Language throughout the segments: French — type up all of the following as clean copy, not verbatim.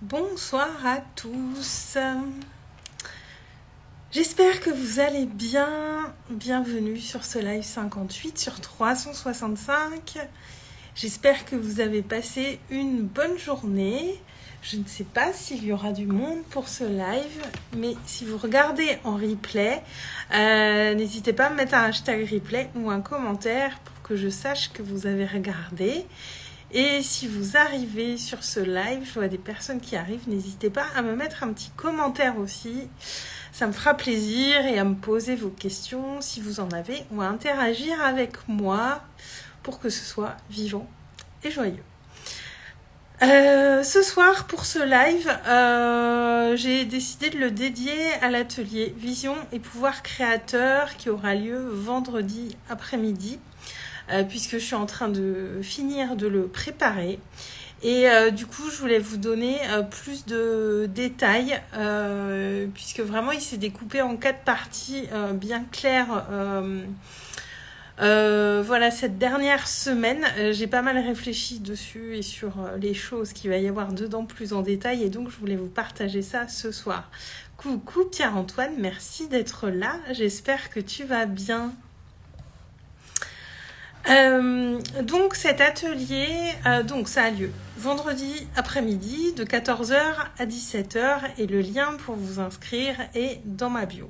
Bonsoir à tous. J'espère que vous allez bien. Bienvenue sur ce live 58 sur 365. J'espère que vous avez passé une bonne journée. Je ne sais pas s'il y aura du monde pour ce live, mais si vous regardez en replay, n'hésitez pas à me mettre un hashtag replay ou un commentaire pour que je sache que vous avez regardé. Et si vous arrivez sur ce live, je vois des personnes qui arrivent, n'hésitez pas à me mettre un petit commentaire aussi. Ça me fera plaisir et à me poser vos questions si vous en avez ou à interagir avec moi pour que ce soit vivant et joyeux. Ce soir, pour ce live, j'ai décidé de le dédier à l'atelier Vision et Pouvoir Créateur qui aura lieu vendredi après-midi. Puisque je suis en train de finir de le préparer. Et du coup, je voulais vous donner plus de détails, puisque vraiment, il s'est découpé en 4 parties bien claires. Voilà, cette dernière semaine, j'ai pas mal réfléchi dessus et sur les choses qu'il va y avoir dedans plus en détail. Et donc, je voulais vous partager ça ce soir. Coucou Pierre-Antoine, merci d'être là. J'espère que tu vas bien. Donc cet atelier, donc ça a lieu vendredi après-midi de 14h à 17h et le lien pour vous inscrire est dans ma bio.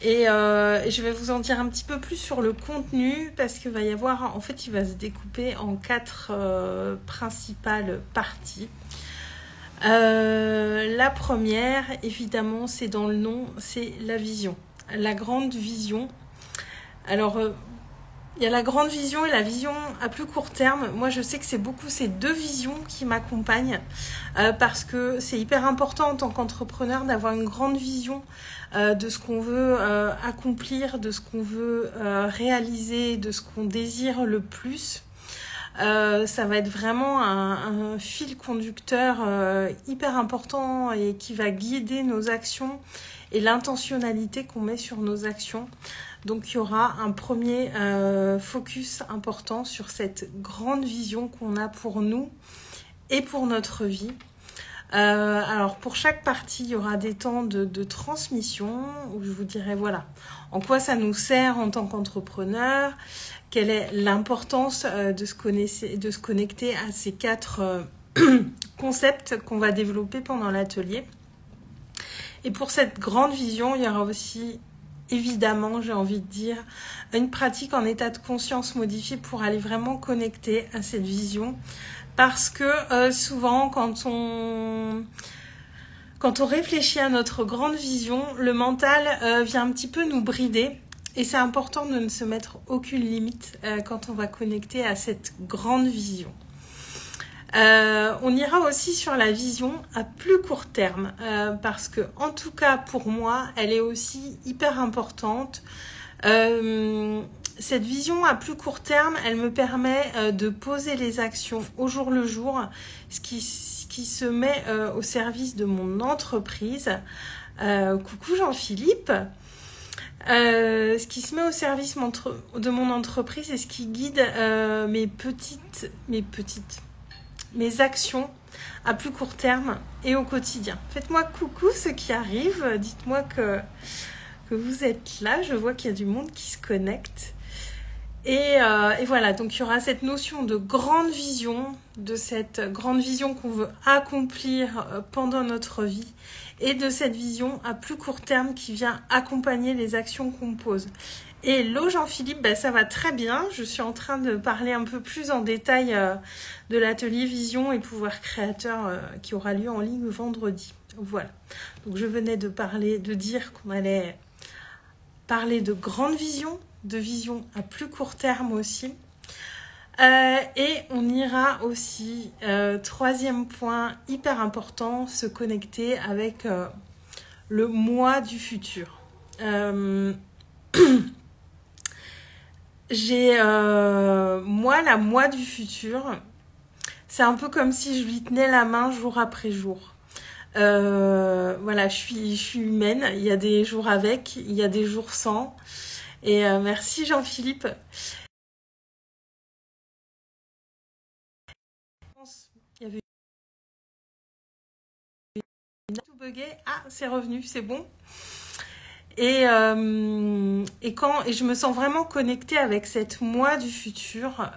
Et je vais vous en dire un petit peu plus sur le contenu parce qu'il va y avoir, en fait il va se découper en 4 principales parties. La première, évidemment, c'est dans le nom, c'est la vision, la grande vision. Alors il y a la grande vision et la vision à plus court terme. Moi, je sais que c'est beaucoup ces 2 visions qui m'accompagnent parce que c'est hyper important en tant qu'entrepreneur d'avoir une grande vision de ce qu'on veut accomplir, de ce qu'on veut réaliser, de ce qu'on désire le plus. Ça va être vraiment un fil conducteur hyper important et qui va guider nos actions et l'intentionnalité qu'on met sur nos actions. Donc, il y aura un premier focus important sur cette grande vision qu'on a pour nous et pour notre vie. Alors, pour chaque partie, il y aura des temps de transmission où je vous dirai, voilà, en quoi ça nous sert en tant qu'entrepreneur, quelle est l'importance de se connecter à ces 4 concepts qu'on va développer pendant l'atelier. Et pour cette grande vision, il y aura aussi évidemment, j'ai envie de dire, une pratique en état de conscience modifié pour aller vraiment connecter à cette vision. Parce que souvent, quand on réfléchit à notre grande vision, le mental vient un petit peu nous brider. Et c'est important de ne se mettre aucune limite quand on va connecter à cette grande vision. On ira aussi sur la vision à plus court terme parce que, en tout cas pour moi, elle est aussi hyper importante. Cette vision à plus court terme, elle me permet de poser les actions au jour le jour, ce qui se met au service de mon entreprise. Coucou Jean-Philippe. Ce qui se met au service de mon entreprise et ce qui guide mes actions à plus court terme et au quotidien. Faites-moi coucou ceux qui arrivent, dites-moi que vous êtes là, je vois qu'il y a du monde qui se connecte. Et voilà, donc il y aura cette notion de grande vision, de cette grande vision qu'on veut accomplir pendant notre vie et de cette vision à plus court terme qui vient accompagner les actions qu'on pose. Et hello Jean-Philippe, ça va très bien. Je suis en train de parler un peu plus en détail de l'atelier Vision et Pouvoir Créateur qui aura lieu en ligne vendredi. Voilà. Donc je venais de dire qu'on allait parler de grande vision, de vision à plus court terme aussi. Et on ira aussi, 3e point hyper important, se connecter avec le moi du futur. Moi, la moi du futur, c'est un peu comme si je lui tenais la main jour après jour. Voilà, je suis humaine, il y a des jours avec, il y a des jours sans. Et merci Jean-Philippe. Il y avait bugué. Ah, c'est revenu, c'est bon. Et je me sens vraiment connectée avec cette moi du futur,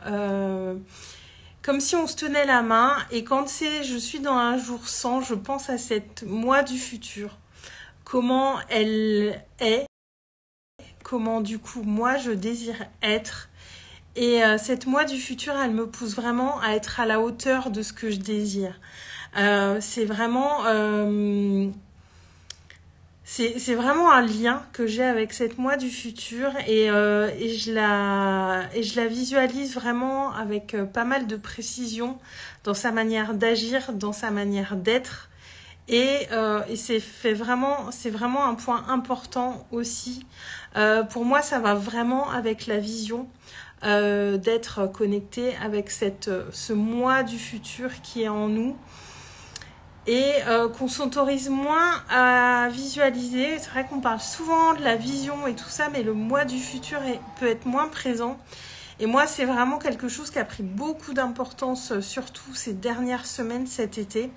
comme si on se tenait la main. Et quand je suis dans un jour sans, je pense à cette moi du futur, comment elle est, comment du coup moi je désire être. Et cette moi du futur, elle me pousse vraiment à être à la hauteur de ce que je désire. C'est vraiment un lien que j'ai avec cette moi du futur et je la visualise vraiment avec pas mal de précision dans sa manière d'agir, dans sa manière d'être. Et c'est vraiment un point important aussi. Pour moi, ça va vraiment avec la vision d'être connecté avec ce moi du futur qui est en nous. Et qu'on s'autorise moins à visualiser. C'est vrai qu'on parle souvent de la vision et tout ça, mais le moi du futur peut être moins présent. Et moi, c'est vraiment quelque chose qui a pris beaucoup d'importance, surtout ces dernières semaines, cet été.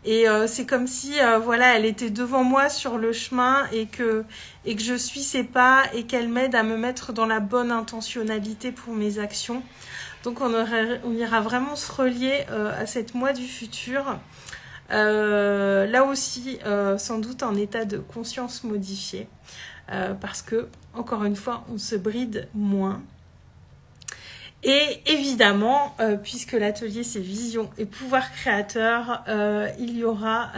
Et c'est comme si, elle était devant moi sur le chemin et que je suis ses pas et qu'elle m'aide à me mettre dans la bonne intentionnalité pour mes actions. Donc on ira vraiment se relier à cette moi du futur. Là aussi, sans doute en état de conscience modifié, parce que, encore une fois, on se bride moins. Et évidemment, puisque l'atelier c'est vision et pouvoir créateur, il y aura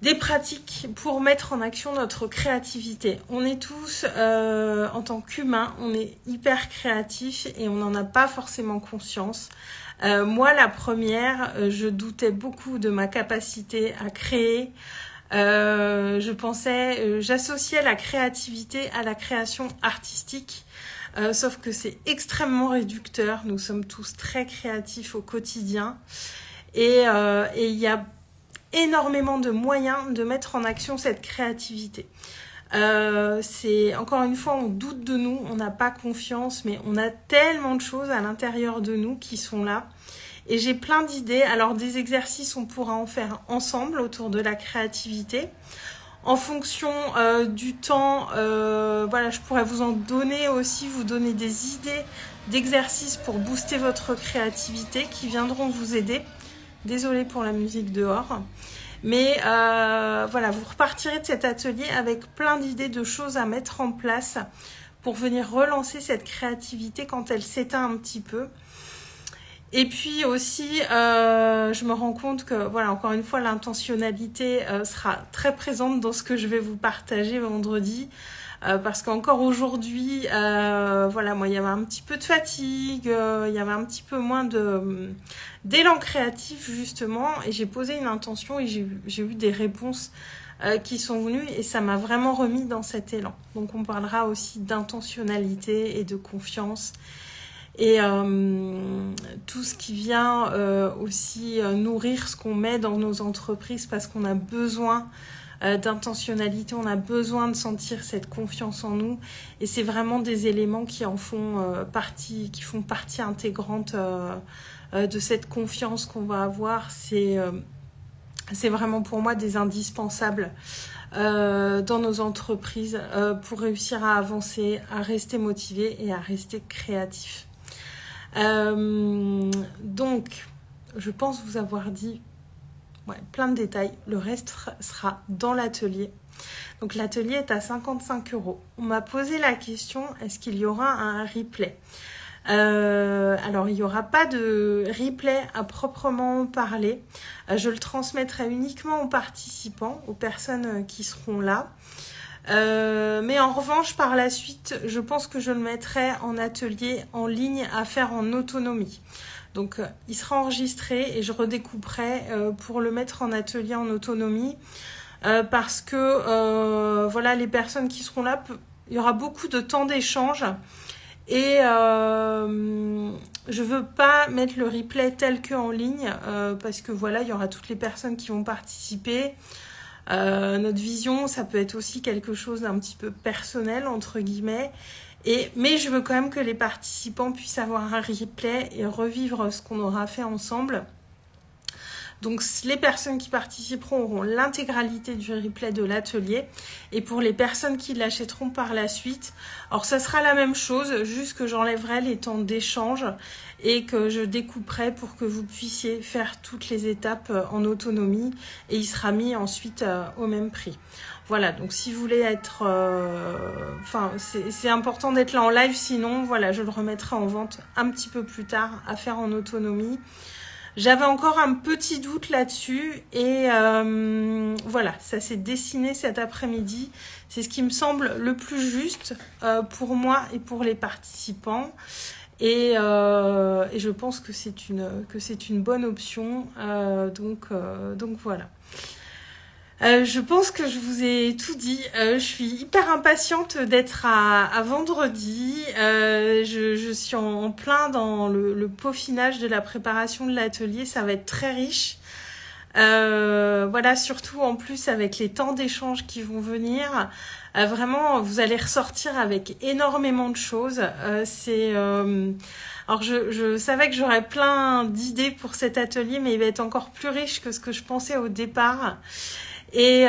des pratiques pour mettre en action notre créativité. On est tous, en tant qu'humains, on est hyper créatifs et on n'en a pas forcément conscience. Moi, la première, je doutais beaucoup de ma capacité à créer. J'associais la créativité à la création artistique. Sauf que c'est extrêmement réducteur. Nous sommes tous très créatifs au quotidien. Et il y a énormément de moyens de mettre en action cette créativité. Encore une fois, on doute de nous, on n'a pas confiance, mais on a tellement de choses à l'intérieur de nous qui sont là. Et j'ai plein d'idées. Alors des exercices, on pourra en faire ensemble autour de la créativité. En fonction du temps, je pourrais vous en donner aussi, vous donner des idées d'exercices pour booster votre créativité qui viendront vous aider. Désolée pour la musique dehors. Mais vous repartirez de cet atelier avec plein d'idées de choses à mettre en place pour venir relancer cette créativité quand elle s'éteint un petit peu. Et puis aussi, je me rends compte que, encore une fois, l'intentionnalité sera très présente dans ce que je vais vous partager vendredi. Parce qu'encore aujourd'hui, moi, il y avait un petit peu de fatigue, il y avait un petit peu moins d'élan créatif, justement. Et j'ai posé une intention et j'ai eu des réponses qui sont venues et ça m'a vraiment remis dans cet élan. Donc, on parlera aussi d'intentionnalité et de confiance. Et tout ce qui vient aussi nourrir ce qu'on met dans nos entreprises parce qu'on a besoin d'intentionnalité, on a besoin de sentir cette confiance en nous. Et c'est vraiment des éléments qui en font partie, qui font partie intégrante de cette confiance qu'on va avoir. C'est vraiment pour moi des indispensables dans nos entreprises pour réussir à avancer, à rester motivé et à rester créatif. Donc, je pense vous avoir dit plein de détails. Le reste sera dans l'atelier. Donc, l'atelier est à 55 €. On m'a posé la question, est-ce qu'il y aura un replay ? Alors, il n'y aura pas de replay à proprement parler. Je le transmettrai uniquement aux participants, aux personnes qui seront là. Mais en revanche, par la suite, je pense que je le mettrai en atelier en ligne à faire en autonomie. Donc, il sera enregistré et je redécouperai pour le mettre en atelier en autonomie parce que les personnes qui seront là, il y aura beaucoup de temps d'échange et je veux pas mettre le replay tel que en ligne parce que il y aura toutes les personnes qui vont participer. Notre vision, ça peut être aussi quelque chose d'un petit peu personnel, entre guillemets. Mais je veux quand même que les participants puissent avoir un replay et revivre ce qu'on aura fait ensemble. Donc les personnes qui participeront auront l'intégralité du replay de l'atelier. Et pour les personnes qui l'achèteront par la suite, alors ça sera la même chose, juste que j'enlèverai les temps d'échange et que je découperai pour que vous puissiez faire toutes les étapes en autonomie. Et il sera mis ensuite au même prix. Voilà, donc si vous voulez être... Enfin, c'est important d'être là en live, sinon, voilà, je le remettrai en vente un petit peu plus tard à faire en autonomie. J'avais encore un petit doute là-dessus et voilà, ça s'est dessiné cet après-midi. C'est ce qui me semble le plus juste pour moi et pour les participants. Et je pense que c'est une bonne option. Donc voilà. Je pense que je vous ai tout dit. Je suis hyper impatiente d'être à vendredi. Je suis en plein dans le peaufinage de la préparation de l'atelier. Ça va être très riche. Voilà, surtout en plus avec les temps d'échange qui vont venir. Vraiment, vous allez ressortir avec énormément de choses. Alors, je savais que j'aurais plein d'idées pour cet atelier, mais il va être encore plus riche que ce que je pensais au départ. Et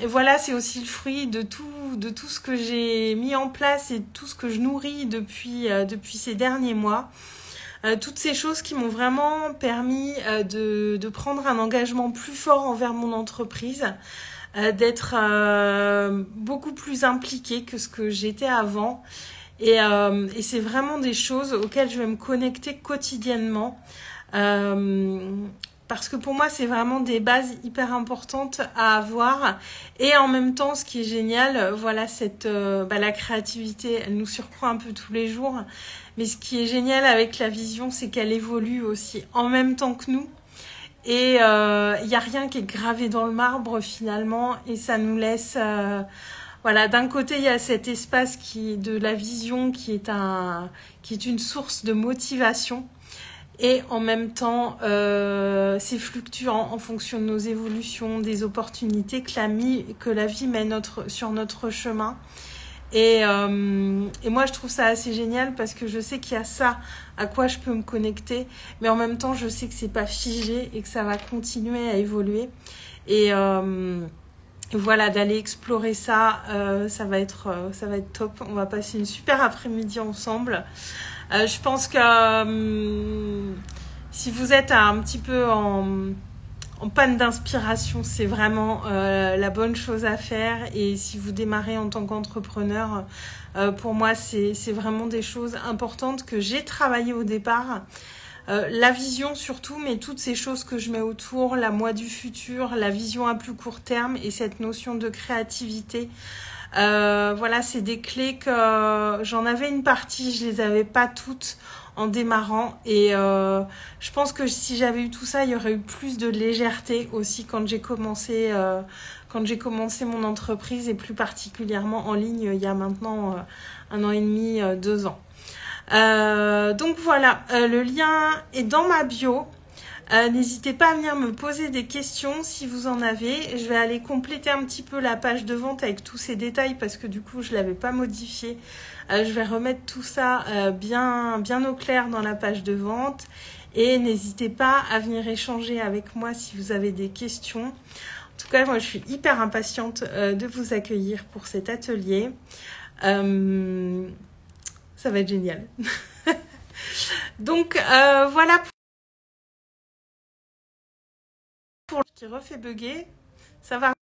voilà, c'est aussi le fruit de tout ce que j'ai mis en place et tout ce que je nourris depuis ces derniers mois. Toutes ces choses qui m'ont vraiment permis de prendre un engagement plus fort envers mon entreprise, d'être beaucoup plus impliquée que ce que j'étais avant. Et c'est vraiment des choses auxquelles je vais me connecter quotidiennement. Parce que pour moi, c'est vraiment des bases hyper importantes à avoir. Et en même temps, ce qui est génial, voilà, la créativité, elle nous surprend un peu tous les jours. Mais ce qui est génial avec la vision, c'est qu'elle évolue aussi en même temps que nous. Et il n'y a rien qui est gravé dans le marbre finalement. Et ça nous laisse... voilà, d'un côté, il y a cet espace de la vision qui est une source de motivation. Et en même temps, c'est fluctuant en fonction de nos évolutions, des opportunités que la vie met sur notre chemin. Et moi, je trouve ça assez génial parce que je sais qu'il y a ça à quoi je peux me connecter. Mais en même temps, je sais que c'est pas figé et que ça va continuer à évoluer. Et voilà, d'aller explorer ça, ça va être top. On va passer une super après-midi ensemble. Je pense que si vous êtes un petit peu en panne d'inspiration, c'est vraiment la bonne chose à faire. Et si vous démarrez en tant qu'entrepreneur, pour moi, c'est vraiment des choses importantes que j'ai travaillées au départ. La vision surtout, mais toutes ces choses que je mets autour, la moi du futur, la vision à plus court terme et cette notion de créativité. Voilà, c'est des clés que j'en avais une partie, je les avais pas toutes en démarrant et je pense que si j'avais eu tout ça, il y aurait eu plus de légèreté aussi quand j'ai commencé mon entreprise et plus particulièrement en ligne il y a maintenant 1 an et demi, 2 ans. Donc voilà, le lien est dans ma bio. N'hésitez pas à venir me poser des questions si vous en avez. Je vais aller compléter un petit peu la page de vente avec tous ces détails parce que du coup je ne l'avais pas modifié. Je vais remettre tout ça bien au clair dans la page de vente. Et n'hésitez pas à venir échanger avec moi si vous avez des questions. En tout cas, moi je suis hyper impatiente de vous accueillir pour cet atelier. Ça va être génial. Donc voilà pour ce qui refait bugger. Ça va.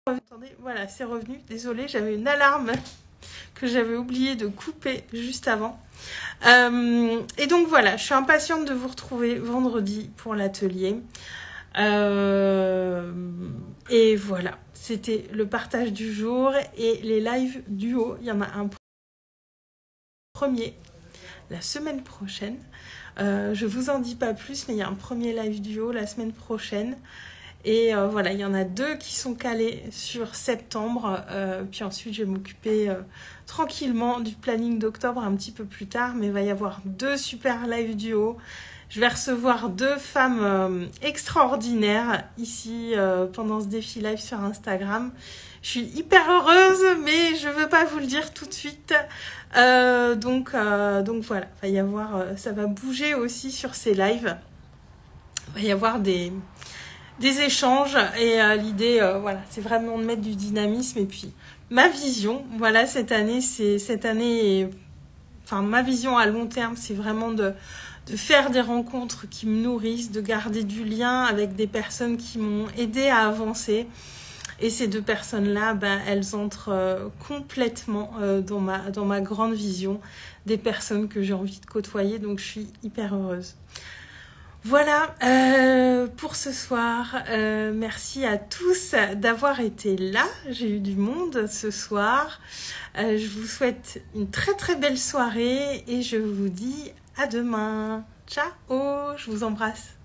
Attendez, voilà, c'est revenu. Désolée, j'avais une alarme que j'avais oublié de couper juste avant. Et donc voilà, je suis impatiente de vous retrouver vendredi pour l'atelier. Et voilà, c'était le partage du jour et les lives duo. Il y en a un premier la semaine prochaine. Je vous en dis pas plus, mais il y a un premier live duo la semaine prochaine. Et voilà, il y en a 2 qui sont calés sur septembre. Puis ensuite, je vais m'occuper tranquillement du planning d'octobre un petit peu plus tard. Mais il va y avoir 2 super live duo. Je vais recevoir 2 femmes extraordinaires ici pendant ce défi live sur Instagram. Je suis hyper heureuse, mais je veux pas vous le dire tout de suite. Donc voilà, il va y avoir, ça va bouger aussi sur ces lives. va y avoir des échanges et l'idée, voilà, c'est vraiment de mettre du dynamisme. Et puis, ma vision, voilà, enfin, ma vision à long terme, c'est vraiment de faire des rencontres qui me nourrissent, de garder du lien avec des personnes qui m'ont aidé à avancer. Et ces deux personnes-là, ben, elles entrent complètement dans ma grande vision des personnes que j'ai envie de côtoyer. Donc, je suis hyper heureuse. Voilà pour ce soir. Merci à tous d'avoir été là. J'ai eu du monde ce soir. Je vous souhaite une très très belle soirée et je vous dis à demain. Ciao, je vous embrasse.